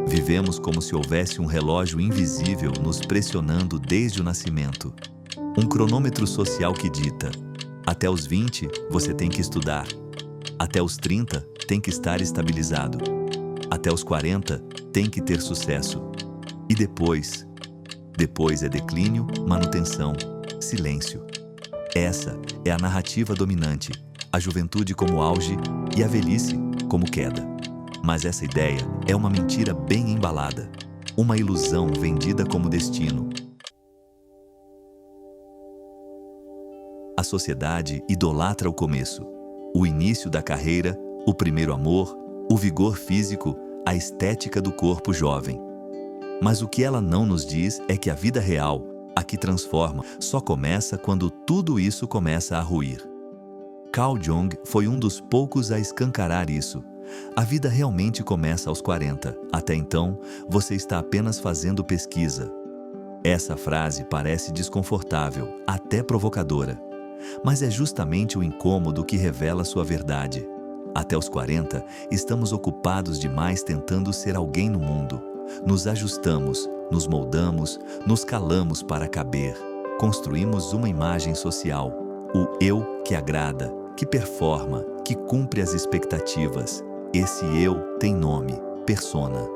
Vivemos como se houvesse um relógio invisível nos pressionando desde o nascimento. Um cronômetro social que dita: até os 20 você tem que estudar, até os 30 tem que estar estabilizado, até os 40 tem que ter sucesso. E depois? Depois é declínio, manutenção, silêncio. Essa é a narrativa dominante, a juventude como auge e a velhice como queda. Mas essa ideia é uma mentira bem embalada, uma ilusão vendida como destino. A sociedade idolatra o começo, o início da carreira, o primeiro amor, o vigor físico, a estética do corpo jovem. Mas o que ela não nos diz é que a vida real, a que transforma, só começa quando tudo isso começa a ruir. Carl Jung foi um dos poucos a escancarar isso. A vida realmente começa aos 40. Até então, você está apenas fazendo pesquisa. Essa frase parece desconfortável, até provocadora. Mas é justamente o incômodo que revela sua verdade. Até os 40, estamos ocupados demais tentando ser alguém no mundo. Nos ajustamos, nos moldamos, nos calamos para caber. Construímos uma imagem social, o eu que agrada, que performa, que cumpre as expectativas. Esse eu tem nome, persona.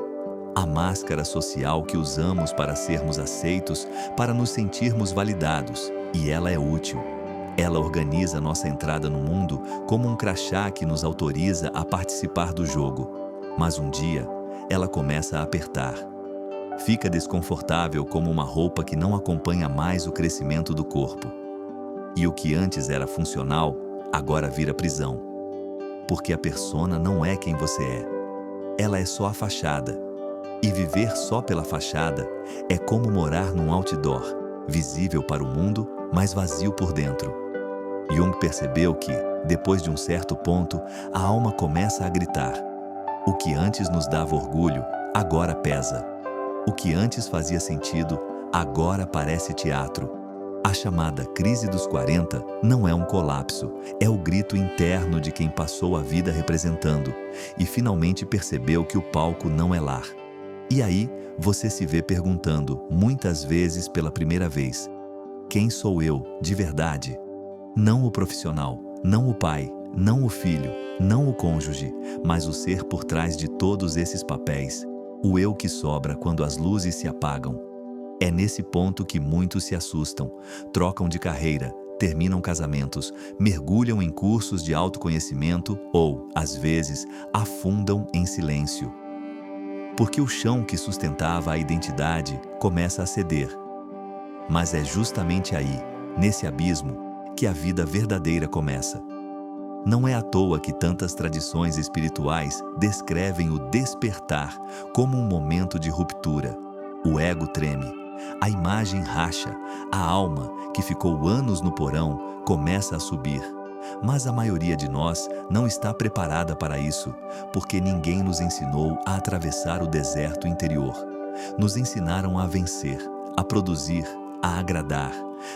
A máscara social que usamos para sermos aceitos, para nos sentirmos validados. E ela é útil. Ela organiza nossa entrada no mundo como um crachá que nos autoriza a participar do jogo. Mas um dia, ela começa a apertar. Fica desconfortável como uma roupa que não acompanha mais o crescimento do corpo. E o que antes era funcional, agora vira prisão. Porque a persona não é quem você é. Ela é só a fachada. E viver só pela fachada é como morar num outdoor, visível para o mundo, mas vazio por dentro. Jung percebeu que, depois de um certo ponto, a alma começa a gritar. O que antes nos dava orgulho, agora pesa. O que antes fazia sentido, agora parece teatro. A chamada crise dos 40 não é um colapso, é o grito interno de quem passou a vida representando e finalmente percebeu que o palco não é lar. E aí, você se vê perguntando, muitas vezes pela primeira vez: quem sou eu, de verdade? Não o profissional, não o pai, não o filho, não o cônjuge, mas o ser por trás de todos esses papéis, o eu que sobra quando as luzes se apagam. É nesse ponto que muitos se assustam, trocam de carreira, terminam casamentos, mergulham em cursos de autoconhecimento ou, às vezes, afundam em silêncio. Porque o chão que sustentava a identidade começa a ceder. Mas é justamente aí, nesse abismo, que a vida verdadeira começa. Não é à toa que tantas tradições espirituais descrevem o despertar como um momento de ruptura. O ego treme. A imagem racha, a alma, que ficou anos no porão, começa a subir. Mas a maioria de nós não está preparada para isso, porque ninguém nos ensinou a atravessar o deserto interior. Nos ensinaram a vencer, a produzir, a agradar,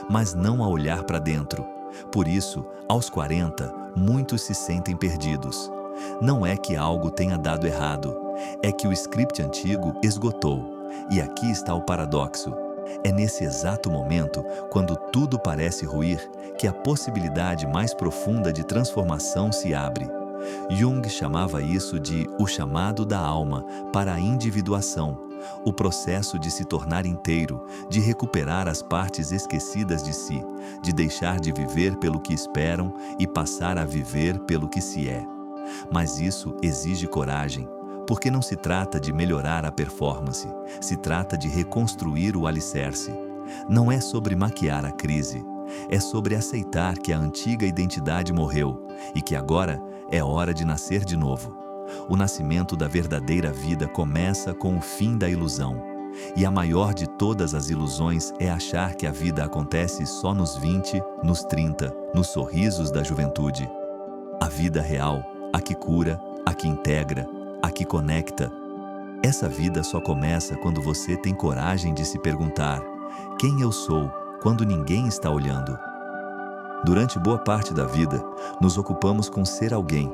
mas não a olhar para dentro. Por isso, aos 40, muitos se sentem perdidos. Não é que algo tenha dado errado, é que o script antigo esgotou. E aqui está o paradoxo. É nesse exato momento, quando tudo parece ruir, que a possibilidade mais profunda de transformação se abre. Jung chamava isso de o chamado da alma para a individuação, o processo de se tornar inteiro, de recuperar as partes esquecidas de si, de deixar de viver pelo que esperam e passar a viver pelo que se é. Mas isso exige coragem. Porque não se trata de melhorar a performance, se trata de reconstruir o alicerce. Não é sobre maquiar a crise, é sobre aceitar que a antiga identidade morreu e que agora é hora de nascer de novo. O nascimento da verdadeira vida começa com o fim da ilusão. E a maior de todas as ilusões é achar que a vida acontece só nos 20, nos 30, nos sorrisos da juventude. A vida real, a que cura, a que integra, a que conecta. Essa vida só começa quando você tem coragem de se perguntar: quem eu sou quando ninguém está olhando? Durante boa parte da vida, nos ocupamos com ser alguém.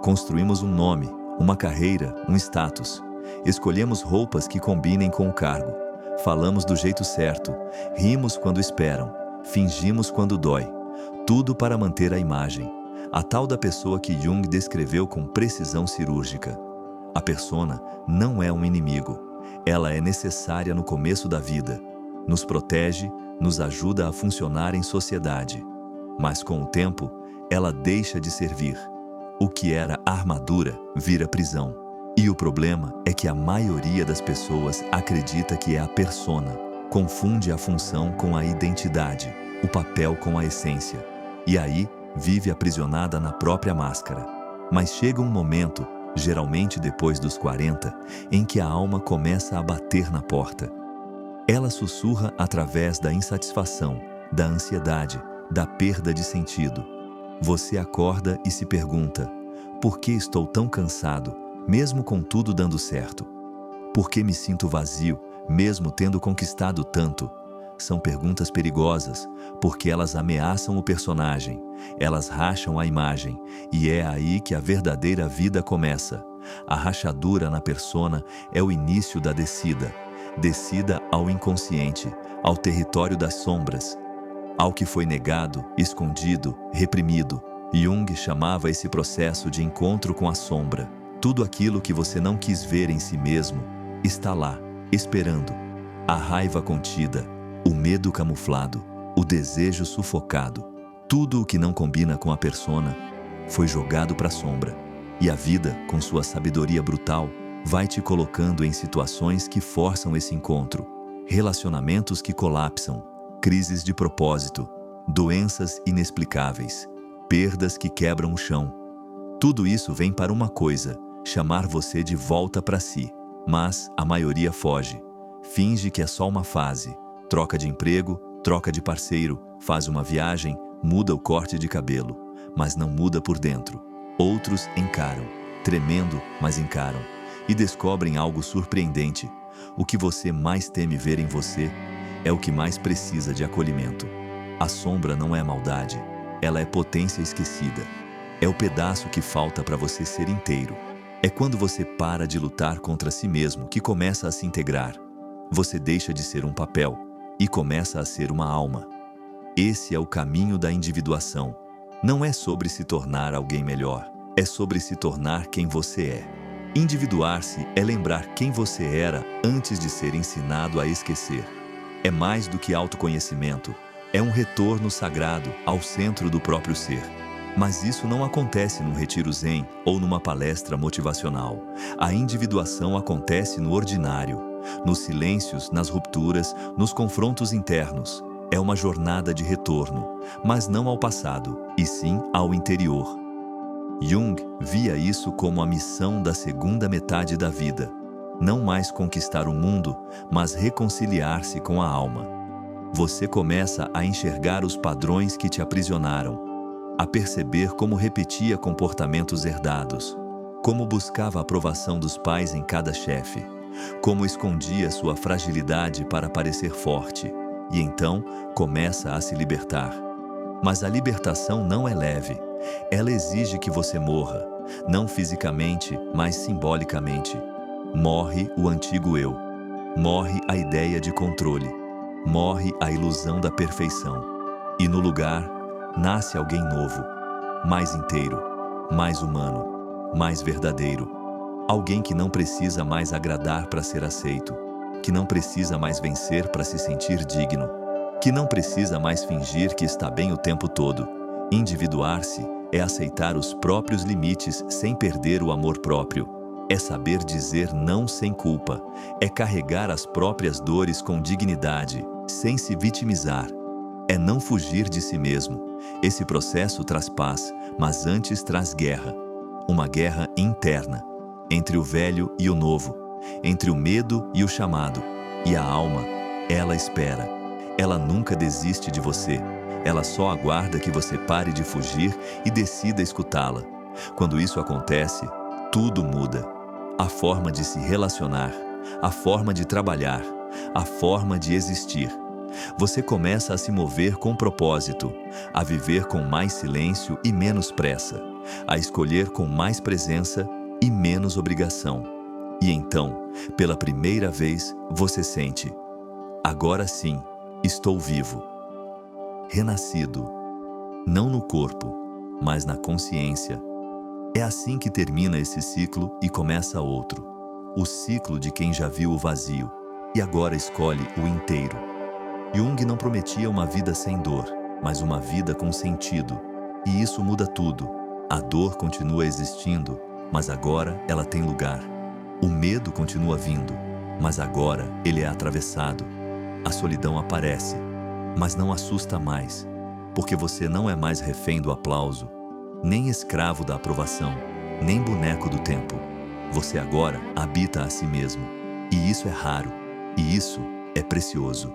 Construímos um nome, uma carreira, um status. Escolhemos roupas que combinem com o cargo. Falamos do jeito certo, rimos quando esperam, fingimos quando dói. Tudo para manter a imagem. A tal da pessoa que Jung descreveu com precisão cirúrgica. A persona não é um inimigo. Ela é necessária no começo da vida. Nos protege, nos ajuda a funcionar em sociedade. Mas com o tempo, ela deixa de servir. O que era armadura vira prisão. E o problema é que a maioria das pessoas acredita que é a persona. Confunde a função com a identidade, o papel com a essência. E aí, vive aprisionada na própria máscara. Mas chega um momento, geralmente depois dos 40, em que a alma começa a bater na porta. Ela sussurra através da insatisfação, da ansiedade, da perda de sentido. Você acorda e se pergunta: por que estou tão cansado, mesmo com tudo dando certo? Por que me sinto vazio, mesmo tendo conquistado tanto? São perguntas perigosas, porque elas ameaçam o personagem, elas racham a imagem, e é aí que a verdadeira vida começa. A rachadura na persona é o início da descida. Descida ao inconsciente, ao território das sombras, ao que foi negado, escondido, reprimido. Jung chamava esse processo de encontro com a sombra. Tudo aquilo que você não quis ver em si mesmo está lá, esperando. A raiva contida, o medo camuflado, o desejo sufocado. Tudo o que não combina com a persona foi jogado para a sombra. E a vida, com sua sabedoria brutal, vai te colocando em situações que forçam esse encontro. Relacionamentos que colapsam, crises de propósito, doenças inexplicáveis, perdas que quebram o chão. Tudo isso vem para uma coisa: chamar você de volta para si. Mas a maioria foge. Finge que é só uma fase. Troca de emprego, troca de parceiro, faz uma viagem, muda o corte de cabelo, mas não muda por dentro. Outros encaram, tremendo, mas encaram, e descobrem algo surpreendente. O que você mais teme ver em você é o que mais precisa de acolhimento. A sombra não é maldade, ela é potência esquecida. É o pedaço que falta para você ser inteiro. É quando você para de lutar contra si mesmo que começa a se integrar. Você deixa de ser um papel e começa a ser uma alma. Esse é o caminho da individuação. Não é sobre se tornar alguém melhor, é sobre se tornar quem você é. Individuar-se é lembrar quem você era antes de ser ensinado a esquecer. É mais do que autoconhecimento, é um retorno sagrado ao centro do próprio ser. Mas isso não acontece num retiro zen ou numa palestra motivacional. A individuação acontece no ordinário, nos silêncios, nas rupturas, nos confrontos internos. É uma jornada de retorno, mas não ao passado, e sim ao interior. Jung via isso como a missão da segunda metade da vida. Não mais conquistar o mundo, mas reconciliar-se com a alma. Você começa a enxergar os padrões que te aprisionaram, a perceber como repetia comportamentos herdados, como buscava a aprovação dos pais em cada chefe, como escondia sua fragilidade para parecer forte, e então começa a se libertar. Mas a libertação não é leve. Ela exige que você morra, não fisicamente, mas simbolicamente. Morre o antigo eu. Morre a ideia de controle. Morre a ilusão da perfeição. E no lugar, nasce alguém novo, mais inteiro, mais humano, mais verdadeiro. Alguém que não precisa mais agradar para ser aceito, que não precisa mais vencer para se sentir digno, que não precisa mais fingir que está bem o tempo todo. Individuar-se é aceitar os próprios limites sem perder o amor próprio. É saber dizer não sem culpa. É carregar as próprias dores com dignidade, sem se vitimizar. É não fugir de si mesmo. Esse processo traz paz, mas antes traz guerra. Uma guerra interna, entre o velho e o novo, entre o medo e o chamado. E a alma, ela espera. Ela nunca desiste de você. Ela só aguarda que você pare de fugir e decida escutá-la. Quando isso acontece, tudo muda. A forma de se relacionar, a forma de trabalhar, a forma de existir. Você começa a se mover com propósito, a viver com mais silêncio e menos pressa, a escolher com mais presença e menos obrigação. E então, pela primeira vez, você sente: agora sim, estou vivo. Renascido, não no corpo, mas na consciência. É assim que termina esse ciclo e começa outro. O ciclo de quem já viu o vazio e agora escolhe o inteiro. Jung não prometia uma vida sem dor, mas uma vida com sentido. E isso muda tudo. A dor continua existindo, mas agora ela tem lugar. O medo continua vindo, mas agora ele é atravessado. A solidão aparece, mas não assusta mais, porque você não é mais refém do aplauso, nem escravo da aprovação, nem boneco do tempo. Você agora habita a si mesmo, e isso é raro, e isso é precioso.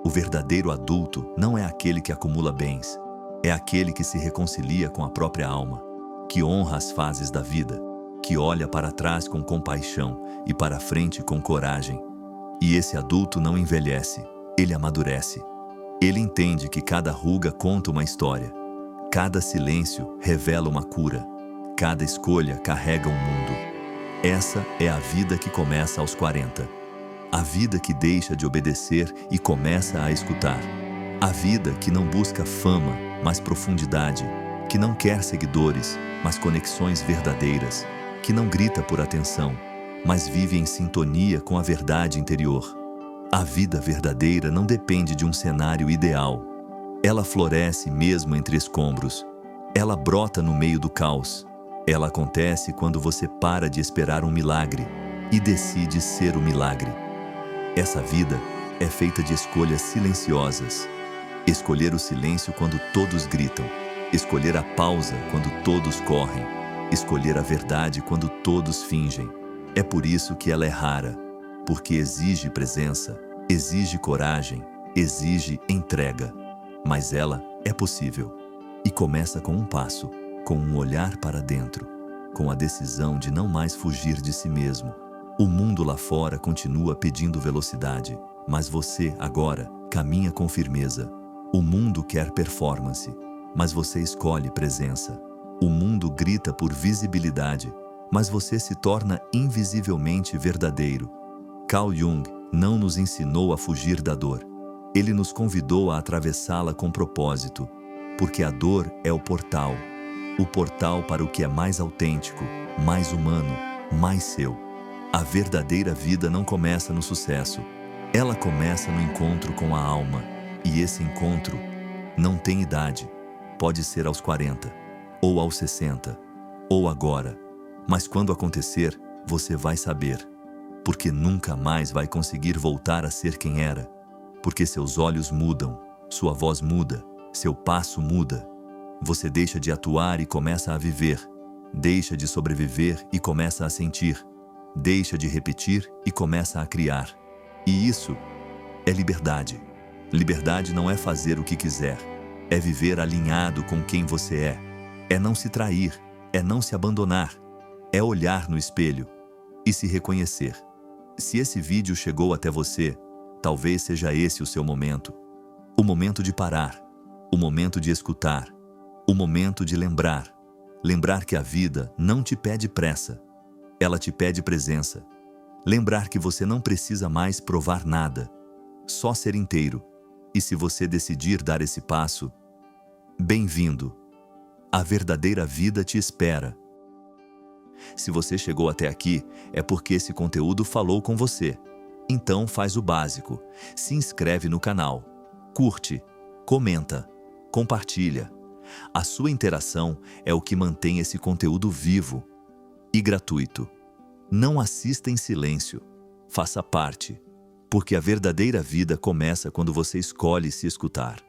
O verdadeiro adulto não é aquele que acumula bens, é aquele que se reconcilia com a própria alma, que honra as fases da vida, que olha para trás com compaixão e para frente com coragem. E esse adulto não envelhece, ele amadurece. Ele entende que cada ruga conta uma história, cada silêncio revela uma cura, cada escolha carrega um mundo. Essa é a vida que começa aos 40. A vida que deixa de obedecer e começa a escutar. A vida que não busca fama, mas profundidade, que não quer seguidores, mas conexões verdadeiras, que não grita por atenção, mas vive em sintonia com a verdade interior. A vida verdadeira não depende de um cenário ideal. Ela floresce mesmo entre escombros. Ela brota no meio do caos. Ela acontece quando você para de esperar um milagre e decide ser o milagre. Essa vida é feita de escolhas silenciosas. Escolher o silêncio quando todos gritam. Escolher a pausa quando todos correm. Escolher a verdade quando todos fingem. É por isso que ela é rara, porque exige presença, exige coragem, exige entrega. Mas ela é possível. E começa com um passo, com um olhar para dentro, com a decisão de não mais fugir de si mesmo. O mundo lá fora continua pedindo velocidade, mas você, agora, caminha com firmeza. O mundo quer performance, mas você escolhe presença. O mundo grita por visibilidade, mas você se torna invisivelmente verdadeiro. Carl Jung não nos ensinou a fugir da dor. Ele nos convidou a atravessá-la com propósito, porque a dor é o portal para o que é mais autêntico, mais humano, mais seu. A verdadeira vida não começa no sucesso, ela começa no encontro com a alma. E esse encontro não tem idade. Pode ser aos 40, ou aos 60, ou agora. Mas quando acontecer, você vai saber. Porque nunca mais vai conseguir voltar a ser quem era. Porque seus olhos mudam, sua voz muda, seu passo muda. Você deixa de atuar e começa a viver. Deixa de sobreviver e começa a sentir. Deixa de repetir e começa a criar. E isso é liberdade. Liberdade não é fazer o que quiser. É viver alinhado com quem você é. É não se trair. É não se abandonar. É olhar no espelho e se reconhecer. Se esse vídeo chegou até você, talvez seja esse o seu momento. O momento de parar. O momento de escutar. O momento de lembrar. Lembrar que a vida não te pede pressa. Ela te pede presença. Lembrar que você não precisa mais provar nada. Só ser inteiro. E se você decidir dar esse passo, bem-vindo. A verdadeira vida te espera. Se você chegou até aqui, é porque esse conteúdo falou com você. Então faz o básico. Se inscreve no canal. Curte, comenta, compartilha. A sua interação é o que mantém esse conteúdo vivo e gratuito. Não assista em silêncio. Faça parte. Porque a verdadeira vida começa quando você escolhe se escutar.